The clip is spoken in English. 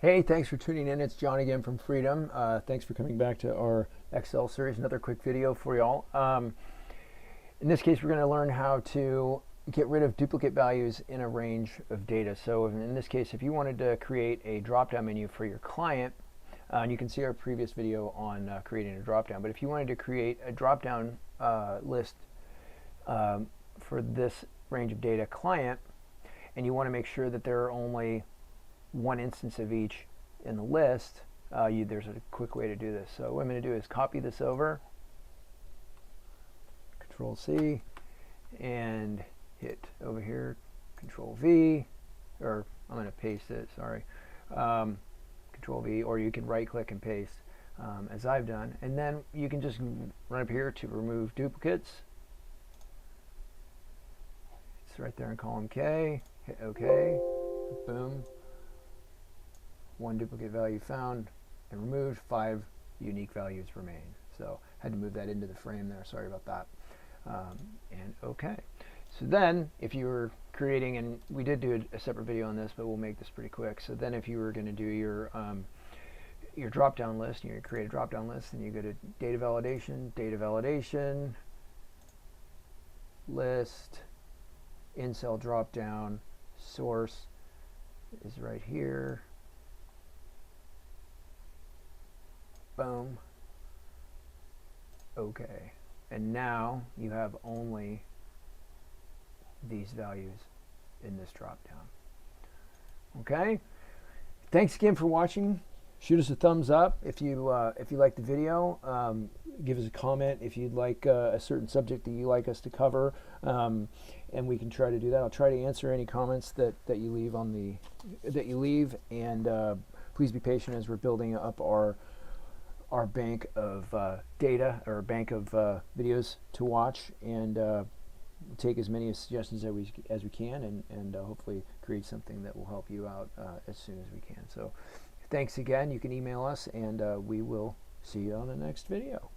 Hey, thanks for tuning in. It's John again from Freedom. Thanks for coming back to our Excel series. Another quick video for y'all. In this case, we're going to learn how to get rid of duplicate values in a range of data. So in this case, if you wanted to create a drop-down menu for your client, and you can see our previous video on creating a drop-down, but if you wanted to create a drop-down list for this range of data client, and you want to make sure that there are only one instance of each in the list, there's a quick way to do this. So what I'm going to do is copy this over, Control C, and hit over here, Control V, or I'm going to paste it, sorry, Control V, or you can right click and paste as I've done, and then you can just run up here to remove duplicates. It's right there in column K, hit OK, boom. One duplicate value found and removed, 5 unique values remain. So I had to move that into the frame there, sorry about that. And okay. So then if you were creating, and we did do a separate video on this, but we'll make this pretty quick. So then if you were going to do your drop-down list, and you create a drop-down list, and you go to data validation, list, in-cell drop-down, source is right here. Boom. Okay. And now you have only these values in this drop-down. Okay. Thanks again for watching. Shoot us a thumbs up if you like the video. Give us a comment if you'd like a certain subject that you like us to cover, and we can try to do that. I'll try to answer any comments that you leave and please be patient as we're building up our bank of data, or bank of videos to watch, and we'll take as many suggestions as we can, and hopefully create something that will help you out as soon as we can. So thanks again. You can email us, and we will see you on the next video.